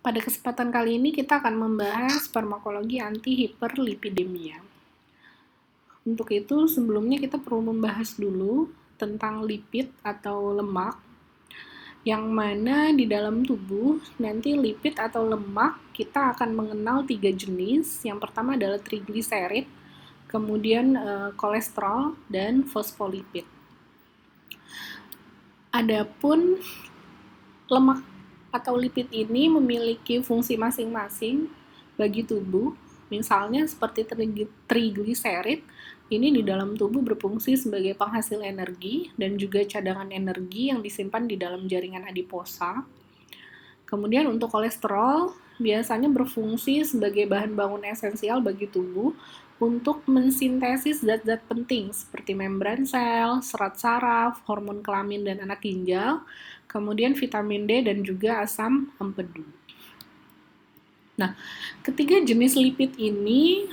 Pada kesempatan kali ini kita akan membahas farmakologi antihiperlipidemia. Untuk itu sebelumnya kita perlu membahas dulu tentang lipid atau lemak, yang mana di dalam tubuh nanti lipid atau lemak kita akan mengenal 3 jenis. Yang pertama adalah trigliserid, kemudian kolesterol, dan fosfolipid. Adapun lemak atau lipid ini memiliki fungsi masing-masing bagi tubuh. Misalnya seperti trigliserid, ini di dalam tubuh berfungsi sebagai penghasil energi dan juga cadangan energi yang disimpan di dalam jaringan adiposa. Kemudian untuk kolesterol, biasanya berfungsi sebagai bahan bangun esensial bagi tubuh untuk mensintesis zat-zat penting seperti membran sel, serat saraf, hormon kelamin dan anak ginjal, kemudian vitamin D dan juga asam empedu. Nah, ketiga jenis lipid ini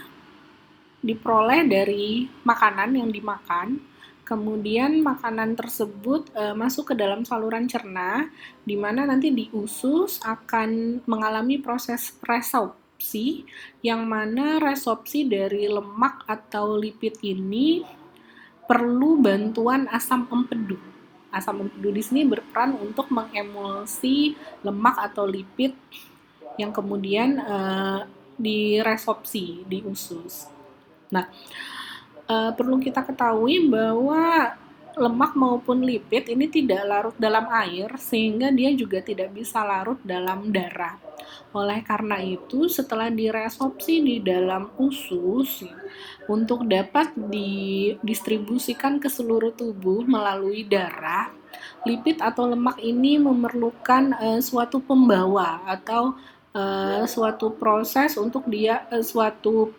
diperoleh dari makanan yang dimakan, kemudian makanan tersebut masuk ke dalam saluran cerna, di mana nanti di usus akan mengalami proses resorpsi, yang mana resorpsi dari lemak atau lipid ini perlu bantuan asam empedu. Asam empedu di sini berperan untuk mengemulsi lemak atau lipid yang kemudian diresorpsi di usus. Nah, perlu kita ketahui bahwa lemak maupun lipid ini tidak larut dalam air, sehingga dia juga tidak bisa larut dalam darah. Oleh karena itu, setelah diresorpsi di dalam usus, untuk dapat didistribusikan ke seluruh tubuh melalui darah, lipid atau lemak ini memerlukan suatu pembawa atau suatu proses untuk suatu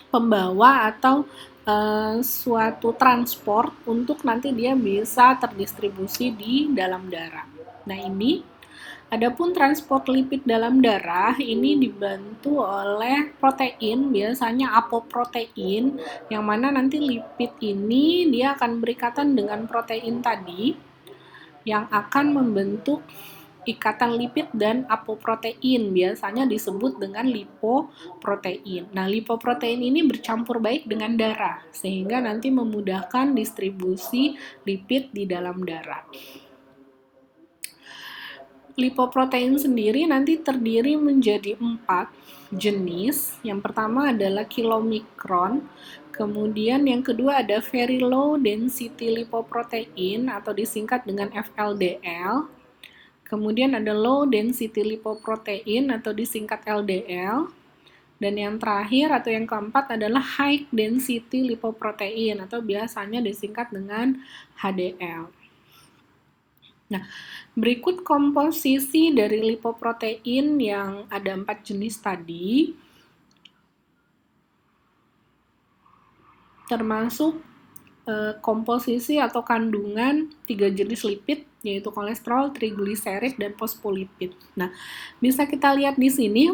pembawa atau suatu transport untuk nanti dia bisa terdistribusi di dalam darah. Nah, ini adapun transport lipid dalam darah ini dibantu oleh protein, biasanya apoprotein, yang mana nanti lipid ini dia akan berikatan dengan protein tadi yang akan membentuk ikatan lipid dan apoprotein, biasanya disebut dengan lipoprotein. Nah, lipoprotein ini bercampur baik dengan darah, sehingga nanti memudahkan distribusi lipid di dalam darah. Lipoprotein sendiri nanti terdiri menjadi 4 jenis. Yang pertama adalah kilomikron, kemudian yang kedua ada very low density lipoprotein atau disingkat dengan VLDL. Kemudian ada low density lipoprotein atau disingkat LDL. Dan yang terakhir atau yang keempat adalah high density lipoprotein atau biasanya disingkat dengan HDL. Nah, berikut komposisi dari lipoprotein yang ada 4 jenis tadi, termasuk komposisi atau kandungan 3 jenis lipid, yaitu kolesterol, trigliserid, dan fosfolipid. Nah, bisa kita lihat di sini,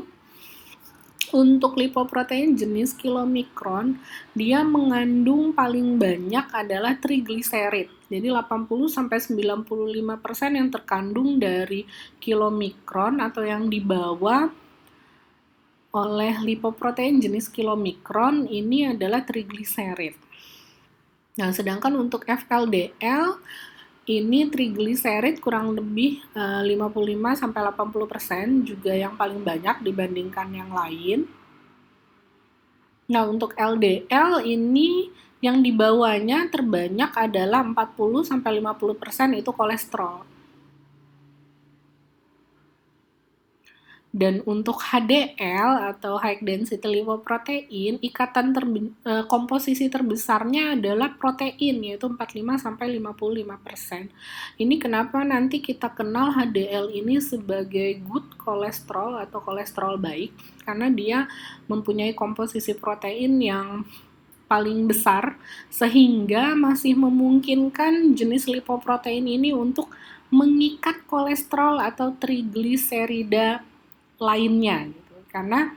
untuk lipoprotein jenis kilomikron, dia mengandung paling banyak adalah trigliserid. Jadi 80-95% yang terkandung dari kilomikron atau yang dibawa oleh lipoprotein jenis kilomikron ini adalah trigliserid. Nah, sedangkan untuk VLDL ini trigliserid kurang lebih 55-80%, juga yang paling banyak dibandingkan yang lain. Nah, untuk LDL ini yang dibawanya terbanyak adalah 40-50% itu kolesterol. Dan untuk HDL atau high density lipoprotein, komposisi terbesarnya adalah protein, yaitu 45-55%. Ini kenapa nanti kita kenal HDL ini sebagai good kolesterol atau kolesterol baik, karena dia mempunyai komposisi protein yang paling besar, sehingga masih memungkinkan jenis lipoprotein ini untuk mengikat kolesterol atau trigliserida lainnya gitu. Karena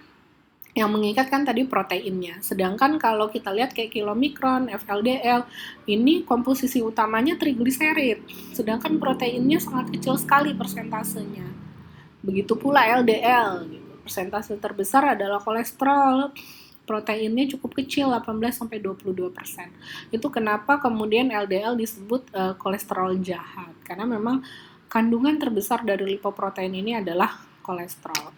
yang mengikat kan tadi proteinnya. Sedangkan kalau kita lihat kayak kilomikron, VLDL, ini komposisi utamanya trigliserid. Sedangkan proteinnya sangat kecil sekali persentasenya. Begitu pula LDL gitu. Persentase terbesar adalah kolesterol. Proteinnya cukup kecil, 18-22%. Itu kenapa kemudian LDL disebut kolesterol jahat, karena memang kandungan terbesar dari lipoprotein ini adalah kolesterol.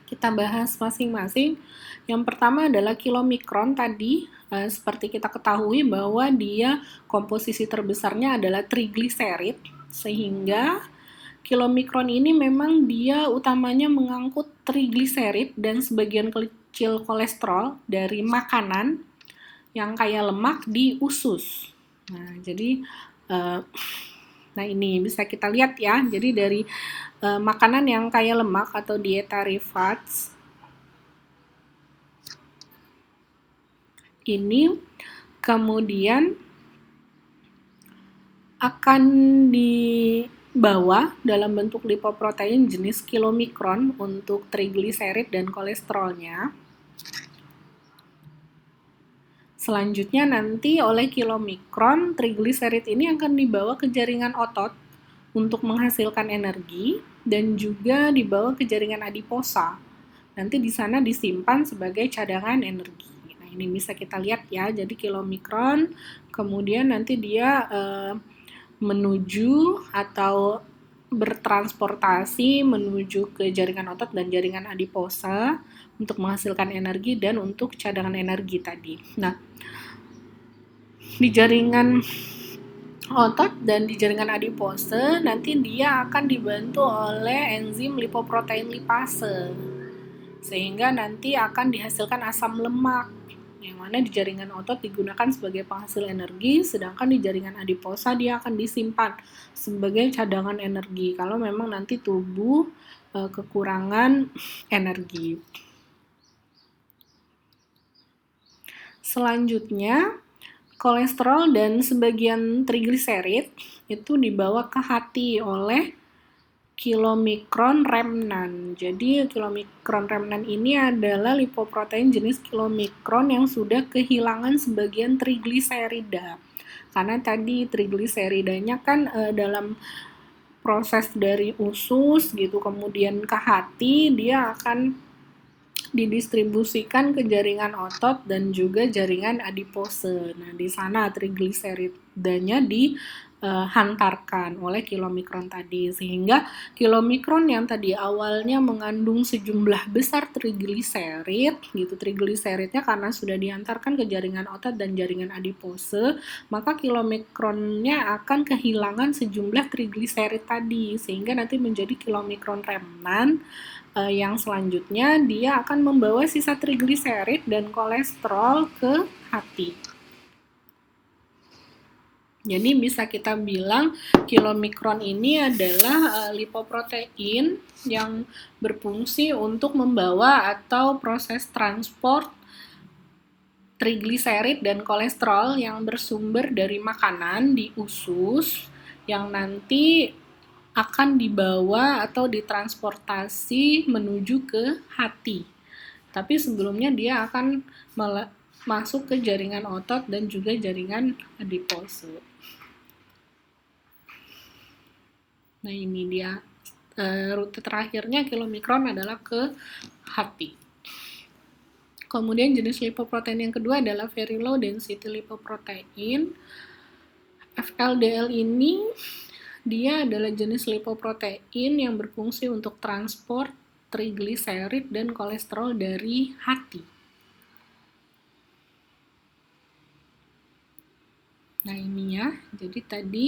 Kita bahas masing-masing. Yang pertama adalah kilomikron tadi, seperti kita ketahui bahwa dia komposisi terbesarnya adalah trigliserid, sehingga kilomikron ini memang dia utamanya mengangkut trigliserid dan sebagian kecil kolesterol dari makanan yang kaya lemak di usus. Nah, jadi nah ini bisa kita lihat ya. Jadi dari makanan yang kaya lemak atau dietary fats ini kemudian akan dibawa dalam bentuk lipoprotein jenis kilomikron untuk trigliserid dan kolesterolnya. Selanjutnya nanti oleh kilomikron, trigliserid ini akan dibawa ke jaringan otot untuk menghasilkan energi dan juga dibawa ke jaringan adiposa. Nanti di sana disimpan sebagai cadangan energi. Nah, ini bisa kita lihat ya. Jadi kilomikron, kemudian nanti dia menuju atau bertransportasi menuju ke jaringan otot dan jaringan adiposa untuk menghasilkan energi dan untuk cadangan energi tadi. Nah, di jaringan otot dan di jaringan adipose nanti dia akan dibantu oleh enzim lipoprotein lipase, sehingga nanti akan dihasilkan asam lemak yang mana di jaringan otot digunakan sebagai penghasil energi, sedangkan di jaringan adiposa dia akan disimpan sebagai cadangan energi kalau memang nanti tubuh kekurangan energi. Selanjutnya, kolesterol dan sebagian trigliserid itu dibawa ke hati oleh kilomikron remnan. Jadi kilomikron remnan ini adalah lipoprotein jenis kilomikron yang sudah kehilangan sebagian trigliserida. Karena tadi trigliseridanya kan dalam proses dari usus gitu kemudian ke hati dia akan didistribusikan ke jaringan otot dan juga jaringan adipose. Nah, di sana trigliseridanya dihantarkan oleh kilomikron tadi, sehingga kilomikron yang tadi awalnya mengandung sejumlah besar trigliserid, gitu trigliseridnya karena sudah dihantarkan ke jaringan otot dan jaringan adipose, maka kilomikronnya akan kehilangan sejumlah trigliserid tadi, sehingga nanti menjadi kilomikron remnan. Yang selanjutnya dia akan membawa sisa trigliserid dan kolesterol ke hati. Jadi bisa kita bilang kilomikron ini adalah lipoprotein yang berfungsi untuk membawa atau proses transport trigliserid dan kolesterol yang bersumber dari makanan di usus yang nanti akan dibawa atau ditransportasi menuju ke hati. Tapi sebelumnya dia akan masuk ke jaringan otot dan juga jaringan adipose. Nah, ini dia rute terakhirnya kilomikron adalah ke hati. Kemudian jenis lipoprotein yang kedua adalah very low density lipoprotein. FLDL ini dia adalah jenis lipoprotein yang berfungsi untuk transport trigliserid dan kolesterol dari hati. Nah, ini ya. Jadi tadi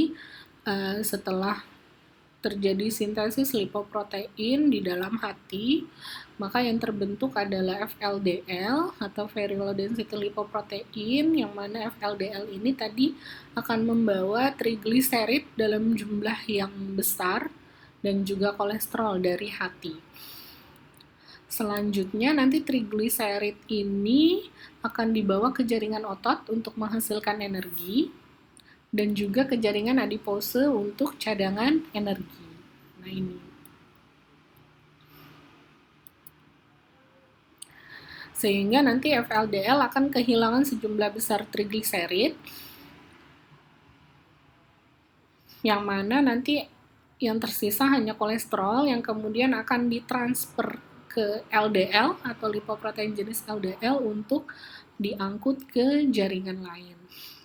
setelah terjadi sintesis lipoprotein di dalam hati, maka yang terbentuk adalah FLDL atau very low density lipoprotein, yang mana FLDL ini tadi akan membawa trigliserid dalam jumlah yang besar dan juga kolesterol dari hati. Selanjutnya nanti trigliserid ini akan dibawa ke jaringan otot untuk menghasilkan energi dan juga ke jaringan adipose untuk cadangan energi. Nah, ini. Sehingga nanti FLDL akan kehilangan sejumlah besar trigliserid, yang mana nanti yang tersisa hanya kolesterol yang kemudian akan ditransfer ke LDL atau lipoprotein jenis LDL untuk diangkut ke jaringan lain.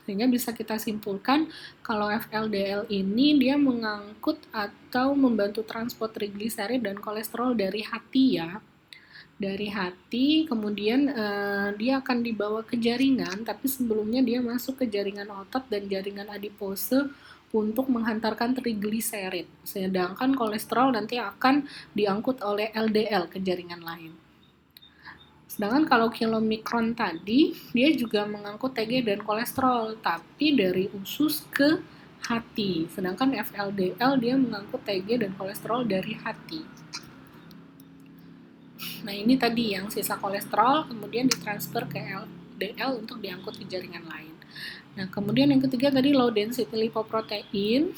Sehingga bisa kita simpulkan kalau FLDL ini dia mengangkut atau membantu transport trigliserid dan kolesterol dari hati ya. Dari hati, kemudian dia akan dibawa ke jaringan, tapi sebelumnya dia masuk ke jaringan otot dan jaringan adipose untuk menghantarkan trigliserid. Sedangkan kolesterol nanti akan diangkut oleh LDL ke jaringan lain. Sedangkan kalau kilomikron tadi, dia juga mengangkut TG dan kolesterol, tapi dari usus ke hati. Sedangkan FLDL dia mengangkut TG dan kolesterol dari hati. Nah, ini tadi yang sisa kolesterol kemudian ditransfer ke LDL untuk diangkut ke jaringan lain. Nah, kemudian yang ketiga tadi low density lipoprotein.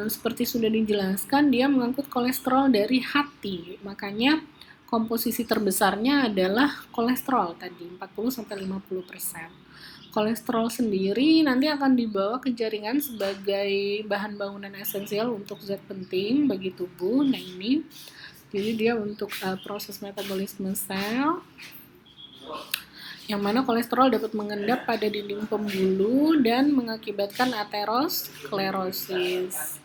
Seperti sudah dijelaskan, dia mengangkut kolesterol dari hati. Makanya komposisi terbesarnya adalah kolesterol tadi, 40-50%. Kolesterol sendiri nanti akan dibawa ke jaringan sebagai bahan bangunan esensial untuk zat penting bagi tubuh. Nah ini, jadi dia untuk proses metabolisme sel, yang mana kolesterol dapat mengendap pada dinding pembuluh dan mengakibatkan aterosklerosis.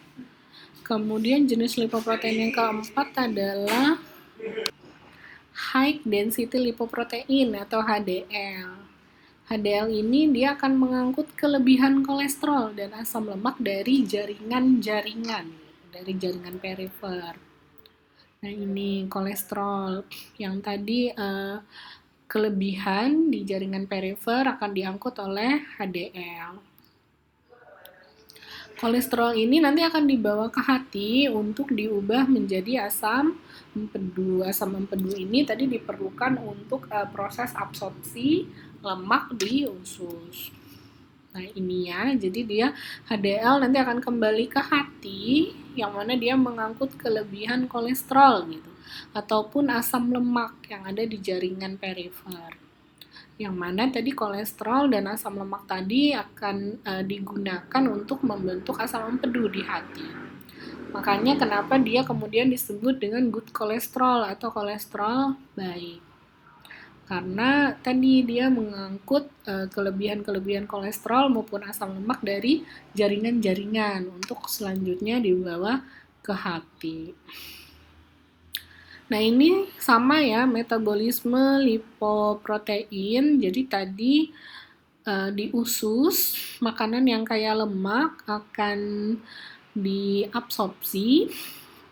Kemudian jenis lipoprotein yang keempat adalah high density lipoprotein atau HDL. HDL ini dia akan mengangkut kelebihan kolesterol dan asam lemak dari jaringan-jaringan, dari jaringan perifer. Nah ini kolesterol yang tadi kelebihan di jaringan perifer akan diangkut oleh HDL. Kolesterol ini nanti akan dibawa ke hati untuk diubah menjadi asam empedu. Asam empedu ini tadi diperlukan untuk proses absorpsi lemak di usus. Nah ini ya, jadi dia HDL nanti akan kembali ke hati, yang mana dia mengangkut kelebihan kolesterol gitu, ataupun asam lemak yang ada di jaringan perifer. Yang mana tadi kolesterol dan asam lemak tadi akan digunakan untuk membentuk asam empedu di hati. Makanya kenapa dia kemudian disebut dengan good kolesterol atau kolesterol baik. Karena tadi dia mengangkut kelebihan-kelebihan kolesterol maupun asam lemak dari jaringan-jaringan untuk selanjutnya dibawa ke hati. Nah ini sama ya metabolisme lipoprotein. Jadi tadi di usus makanan yang kaya lemak akan diabsorpsi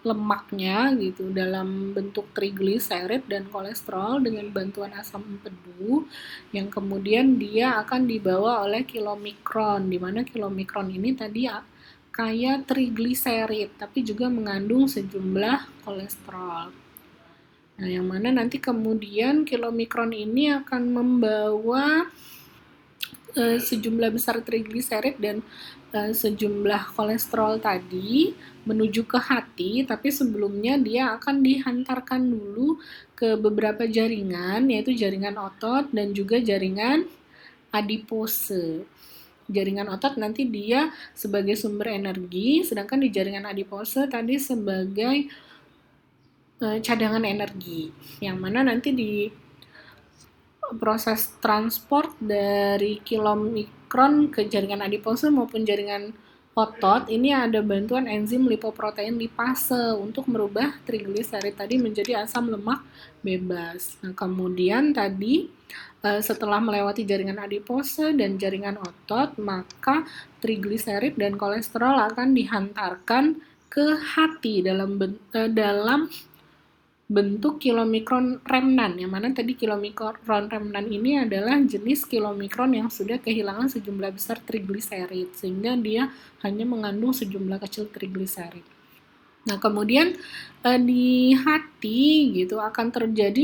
lemaknya gitu dalam bentuk trigliserid dan kolesterol dengan bantuan asam empedu yang kemudian dia akan dibawa oleh kilomikron, di mana kilomikron ini tadi kaya trigliserid tapi juga mengandung sejumlah kolesterol. Nah, yang mana nanti kemudian kilomikron ini akan membawa sejumlah besar trigliserid dan sejumlah kolesterol tadi menuju ke hati, tapi sebelumnya dia akan dihantarkan dulu ke beberapa jaringan, yaitu jaringan otot dan juga jaringan adipose. Jaringan otot nanti dia sebagai sumber energi, sedangkan di jaringan adipose tadi sebagai cadangan energi, yang mana nanti di proses transport dari kilomikron ke jaringan adipose maupun jaringan otot ini ada bantuan enzim lipoprotein lipase untuk merubah trigliserid tadi menjadi asam lemak bebas. Nah, kemudian tadi setelah melewati jaringan adipose dan jaringan otot, maka trigliserid dan kolesterol akan dihantarkan ke hati dalam bentuk kilomikron remnan, yang mana tadi kilomikron remnan ini adalah jenis kilomikron yang sudah kehilangan sejumlah besar trigliserid, sehingga dia hanya mengandung sejumlah kecil trigliserid. Nah, kemudian di hati gitu akan terjadi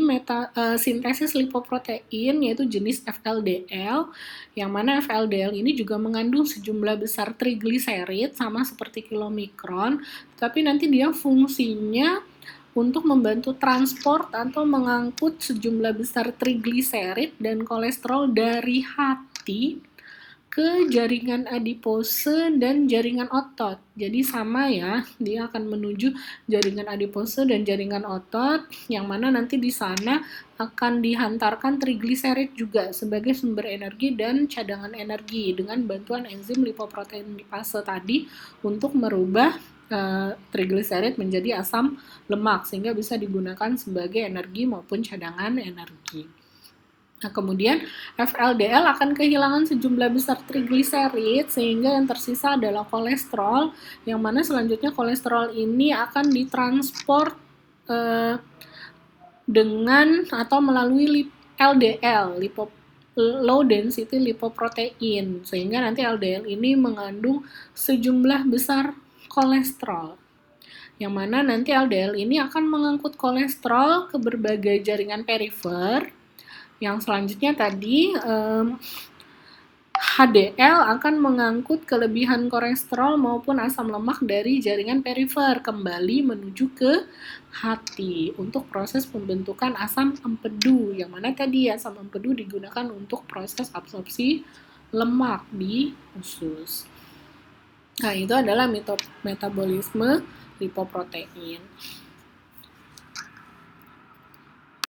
sintesis lipoprotein yaitu jenis FLDL, yang mana FLDL ini juga mengandung sejumlah besar trigliserid sama seperti kilomikron, tapi nanti dia fungsinya untuk membantu transport atau mengangkut sejumlah besar trigliserid dan kolesterol dari hati ke jaringan adipose dan jaringan otot. Jadi sama ya, dia akan menuju jaringan adipose dan jaringan otot, yang mana nanti di sana akan dihantarkan trigliserid juga sebagai sumber energi dan cadangan energi dengan bantuan enzim lipoprotein lipase tadi untuk merubah trigliserid menjadi asam lemak sehingga bisa digunakan sebagai energi maupun cadangan energi. Nah, kemudian FLDL akan kehilangan sejumlah besar trigliserid sehingga yang tersisa adalah kolesterol, yang mana selanjutnya kolesterol ini akan ditransport dengan atau melalui LDL, low density lipoprotein, sehingga nanti LDL ini mengandung sejumlah besar kolesterol, yang mana nanti LDL ini akan mengangkut kolesterol ke berbagai jaringan perifer. Yang selanjutnya tadi HDL akan mengangkut kelebihan kolesterol maupun asam lemak dari jaringan perifer kembali menuju ke hati untuk proses pembentukan asam empedu, yang mana tadi asam empedu digunakan untuk proses absorpsi lemak di usus. Nah, itu adalah metabolisme lipoprotein.